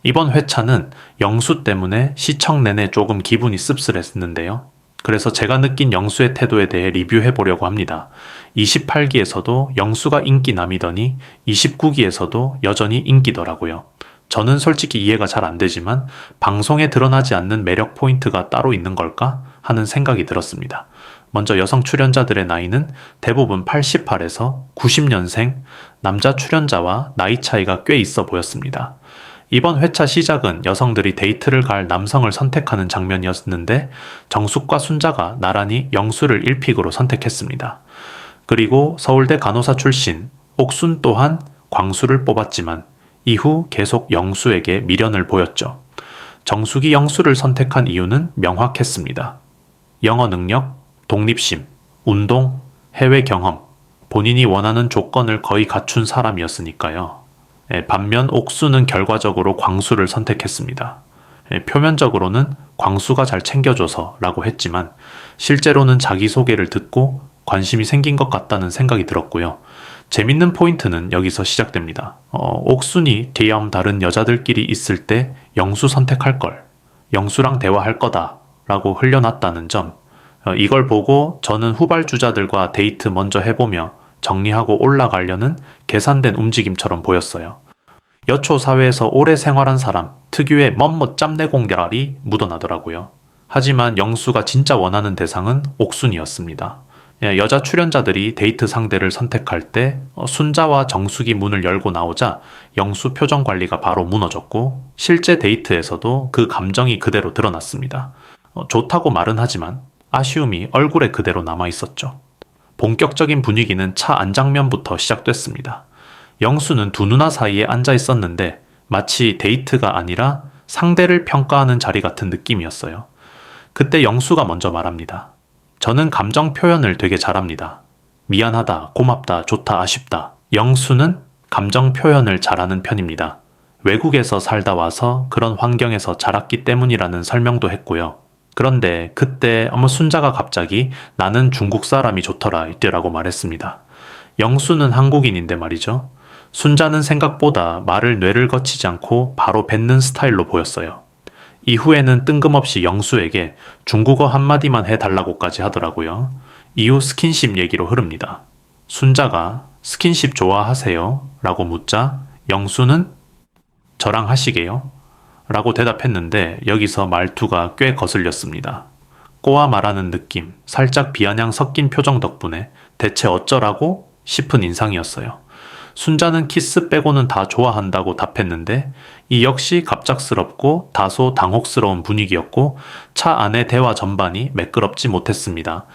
이번 회차는 영수 때문에 시청 내내 조금 기분이 씁쓸했는데요. 그래서 제가 느낀 영수의 태도에 대해 리뷰해 보려고 합니다. 28기에서도 영수가 인기남이더니 29기에서도 여전히 인기더라고요. 저는 솔직히 이해가 잘 안 되지만 방송에 드러나지 않는 매력 포인트가 따로 있는 걸까 하는 생각이 들었습니다. 먼저 여성 출연자들의 나이는 대부분 88에서 90년생, 남자 출연자와 나이 차이가 꽤 있어 보였습니다. 이번 회차 시작은 여성들이 데이트를 갈 남성을 선택하는 장면이었는데 정숙과 순자가 나란히 영수를 1픽으로 선택했습니다. 그리고 서울대 간호사 출신 옥순 또한 광수를 뽑았지만 이후 계속 영수에게 미련을 보였죠. 정숙이 영수를 선택한 이유는 명확했습니다. 영어 능력, 독립심, 운동, 해외 경험, 본인이 원하는 조건을 거의 갖춘 사람이었으니까요. 반면 옥수는 결과적으로 광수를 선택했습니다. 표면적으로는 광수가 잘 챙겨줘서 라고 했지만 실제로는 자기소개를 듣고 관심이 생긴 것 같다는 생각이 들었고요. 재밌는 포인트는 여기서 시작됩니다. 옥순이 다른 여자들끼리 있을 때 영수 선택할 걸, 영수랑 대화할 거다 라고 흘려놨다는 점. 이걸 보고 저는 후발주자들과 데이트 먼저 해보며 정리하고 올라가려는 계산된 움직임처럼 보였어요. 여초 사회에서 오래 생활한 사람 특유의 멋멋 짬내공달이 묻어나더라고요. 하지만 영수가 진짜 원하는 대상은 옥순이었습니다. 여자 출연자들이 데이트 상대를 선택할 때 순자와 정숙이 문을 열고 나오자 영수 표정 관리가 바로 무너졌고 실제 데이트에서도 그 감정이 그대로 드러났습니다. 좋다고 말은 하지만 아쉬움이 얼굴에 그대로 남아있었죠. 본격적인 분위기는 차 안장면부터 시작됐습니다. 영수는 두 누나 사이에 앉아 있었는데 마치 데이트가 아니라 상대를 평가하는 자리 같은 느낌이었어요. 그때 영수가 먼저 말합니다. 저는 감정 표현을 되게 잘합니다. 미안하다, 고맙다, 좋다, 아쉽다. 영수는 감정 표현을 잘하는 편입니다. 외국에서 살다 와서 그런 환경에서 자랐기 때문이라는 설명도 했고요. 그런데 그때 순자가 갑자기 나는 중국 사람이 좋더라 이때라고 말했습니다. 영수는 한국인인데 말이죠. 순자는 생각보다 말을 뇌를 거치지 않고 바로 뱉는 스타일로 보였어요. 이후에는 뜬금없이 영수에게 중국어 한마디만 해달라고까지 하더라고요. 이후 스킨십 얘기로 흐릅니다. 순자가 스킨십 좋아하세요? 라고 묻자 영수는 저랑 하시게요? 라고 대답했는데 여기서 말투가 꽤 거슬렸습니다. 꼬아 말하는 느낌, 살짝 비아냥 섞인 표정 덕분에 대체 어쩌라고 싶은 인상이었어요. 순자는 키스 빼고는 다 좋아한다고 답했는데 이 역시 갑작스럽고 다소 당혹스러운 분위기였고 차 안의 대화 전반이 매끄럽지 못했습니다.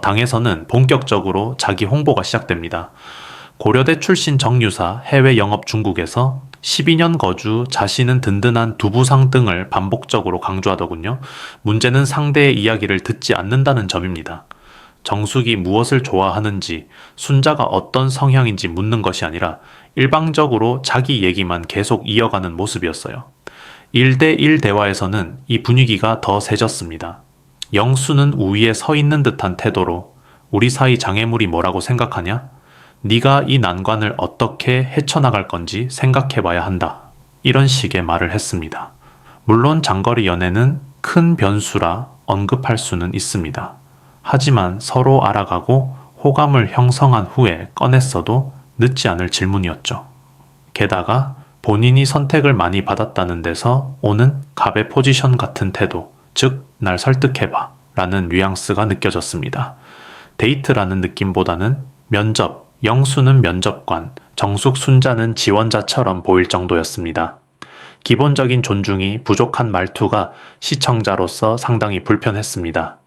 당에서는 본격적으로 자기 홍보가 시작됩니다. 고려대 출신 정유사 해외 영업 중국에서 12년 거주, 자신은 든든한 두부상 등을 반복적으로 강조하더군요. 문제는 상대의 이야기를 듣지 않는다는 점입니다. 정숙이 무엇을 좋아하는지, 순자가 어떤 성향인지 묻는 것이 아니라 일방적으로 자기 얘기만 계속 이어가는 모습이었어요. 1대1 대화에서는 이 분위기가 더 세졌습니다. 영수는 우위에 서 있는 듯한 태도로 우리 사이 장애물이 뭐라고 생각하냐? 네가 이 난관을 어떻게 헤쳐나갈 건지 생각해봐야 한다. 이런 식의 말을 했습니다. 물론 장거리 연애는 큰 변수라 언급할 수는 있습니다. 하지만 서로 알아가고 호감을 형성한 후에 꺼냈어도 늦지 않을 질문이었죠. 게다가 본인이 선택을 많이 받았다는 데서 오는 갑의 포지션 같은 태도, 즉 날 설득해봐 라는 뉘앙스가 느껴졌습니다. 데이트라는 느낌보다는 면접, 영수는 면접관, 정숙 순자는 지원자처럼 보일 정도였습니다. 기본적인 존중이 부족한 말투가 시청자로서 상당히 불편했습니다.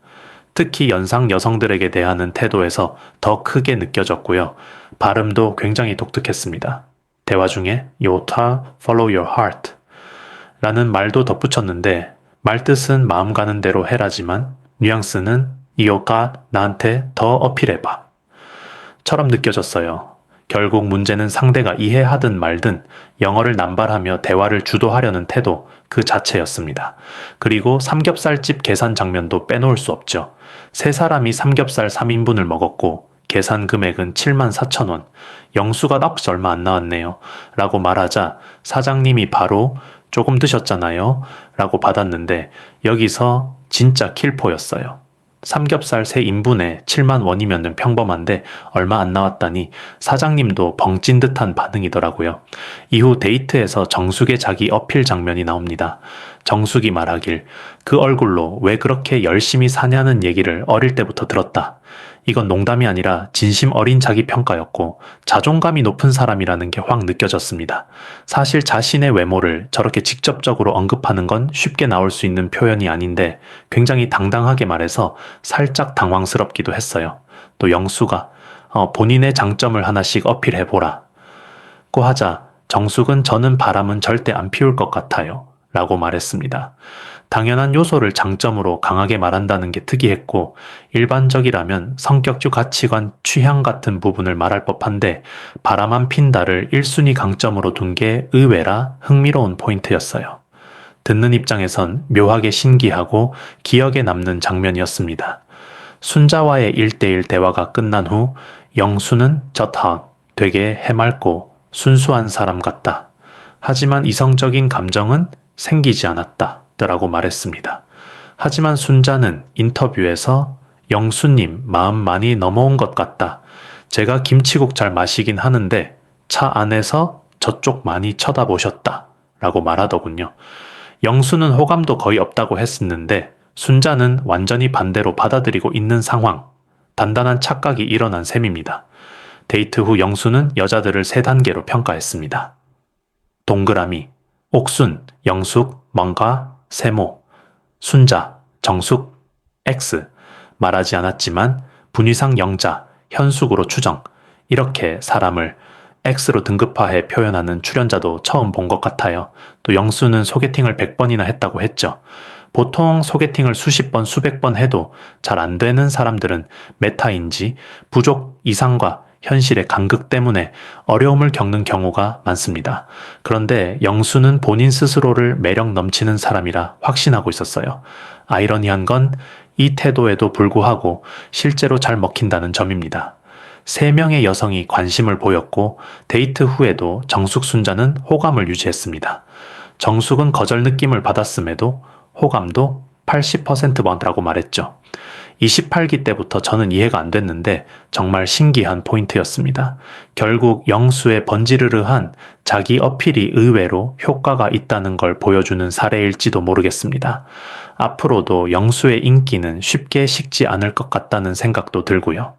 특히 연상 여성들에게 대하는 태도에서 더 크게 느껴졌고요. 발음도 굉장히 독특했습니다. 대화 중에 요타 follow your heart 라는 말도 덧붙였는데 말뜻은 마음 가는 대로 해라지만 뉘앙스는 이오가 나한테 더 어필해봐 처럼 느껴졌어요. 결국 문제는 상대가 이해하든 말든 영어를 남발하며 대화를 주도하려는 태도 그 자체였습니다. 그리고 삼겹살집 계산 장면도 빼놓을 수 없죠. 세 사람이 삼겹살 3인분을 먹었고 계산 금액은 74,000원. 영수가 넋이 얼마 안 나왔네요. 라고 말하자 사장님이 바로 조금 드셨잖아요. 라고 받았는데 여기서 진짜 킬포였어요. 삼겹살 3인분에 7만 원이면 평범한데 얼마 안 나왔다니 사장님도 벙찐 듯한 반응이더라고요. 이후 데이트에서 정숙의 자기 어필 장면이 나옵니다. 정숙이 말하길 그 얼굴로 왜 그렇게 열심히 사냐는 얘기를 어릴 때부터 들었다. 이건 농담이 아니라 진심 어린 자기 평가였고 자존감이 높은 사람이라는 게 확 느껴졌습니다. 사실 자신의 외모를 저렇게 직접적으로 언급하는 건 쉽게 나올 수 있는 표현이 아닌데 굉장히 당당하게 말해서 살짝 당황스럽기도 했어요. 또 영수가 본인의 장점을 하나씩 어필해보라 고 하자 정숙은 저는 바람은 절대 안 피울 것 같아요 라고 말했습니다. 당연한 요소를 장점으로 강하게 말한다는 게 특이했고 일반적이라면 성격주 가치관, 취향 같은 부분을 말할 법한데 바람 안 핀다를 1순위 강점으로 둔 게 의외라 흥미로운 포인트였어요. 듣는 입장에선 묘하게 신기하고 기억에 남는 장면이었습니다. 순자와의 1대1 대화가 끝난 후 영수는 저타 되게 해맑고 순수한 사람 같다. 하지만 이성적인 감정은 생기지 않았다. 라고 말했습니다. 하지만 순자는 인터뷰에서 영수님 마음 많이 넘어온 것 같다. 제가 김치국 잘 마시긴 하는데 차 안에서 저쪽 많이 쳐다보셨다. 라고 말하더군요. 영수는 호감도 거의 없다고 했었는데 순자는 완전히 반대로 받아들이고 있는 상황. 단단한 착각이 일어난 셈입니다. 데이트 후 영수는 여자들을 3단계로 평가했습니다. 동그라미, 옥순, 영숙, 뭔가, 세모, 순자, 정숙, X. 말하지 않았지만 분위상 영자, 현숙으로 추정. 이렇게 사람을 X로 등급화해 표현하는 출연자도 처음 본 것 같아요. 또 영수는 소개팅을 100번이나 했다고 했죠. 보통 소개팅을 수십 번, 수백 번 해도 잘 안 되는 사람들은 메타인지 부족 이상과 현실의 간극 때문에 어려움을 겪는 경우가 많습니다. 그런데 영수는 본인 스스로를 매력 넘치는 사람이라 확신하고 있었어요. 아이러니한 건 이 태도에도 불구하고 실제로 잘 먹힌다는 점입니다. 3명의 여성이 관심을 보였고 데이트 후에도 정숙 순자는 호감을 유지했습니다. 정숙은 거절 느낌을 받았음에도 호감도 80%라고 말했죠. 28기 때부터 저는 이해가 안 됐는데 정말 신기한 포인트였습니다. 결국 영수의 번지르르한 자기 어필이 의외로 효과가 있다는 걸 보여주는 사례일지도 모르겠습니다. 앞으로도 영수의 인기는 쉽게 식지 않을 것 같다는 생각도 들고요.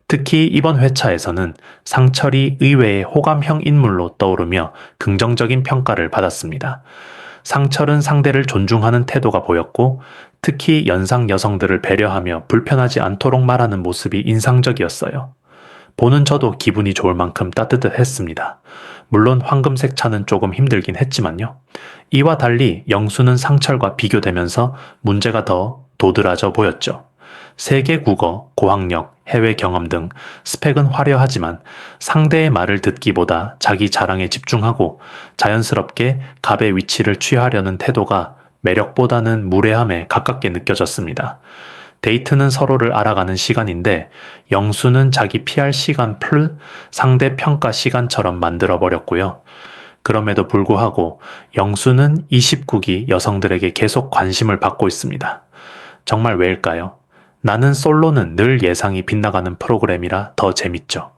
특히 이번 회차에서는 상철이 의외의 호감형 인물로 떠오르며 긍정적인 평가를 받았습니다. 상철은 상대를 존중하는 태도가 보였고 특히 연상 여성들을 배려하며 불편하지 않도록 말하는 모습이 인상적이었어요. 보는 저도 기분이 좋을 만큼 따뜻했습니다. 물론 황금색 차는 조금 힘들긴 했지만요. 이와 달리 영수는 상철과 비교되면서 문제가 더 도드라져 보였죠. 세계 국어, 고학력, 해외 경험 등 스펙은 화려하지만 상대의 말을 듣기보다 자기 자랑에 집중하고 자연스럽게 갑의 위치를 취하려는 태도가 매력보다는 무례함에 가깝게 느껴졌습니다. 데이트는 서로를 알아가는 시간인데 영수는 자기 PR 시간 풀 상대 평가 시간처럼 만들어버렸고요. 그럼에도 불구하고 영수는 29기 여성들에게 계속 관심을 받고 있습니다. 정말 왜일까요? 나는 솔로는 늘 예상이 빗나가는 프로그램이라 더 재밌죠.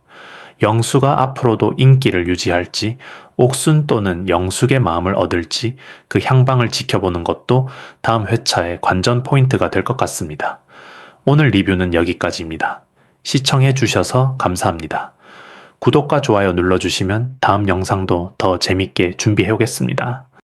영수가 앞으로도 인기를 유지할지, 옥순 또는 영숙의 마음을 얻을지 그 향방을 지켜보는 것도 다음 회차의 관전 포인트가 될 것 같습니다. 오늘 리뷰는 여기까지입니다. 시청해 주셔서 감사합니다. 구독과 좋아요 눌러주시면 다음 영상도 더 재밌게 준비해 오겠습니다.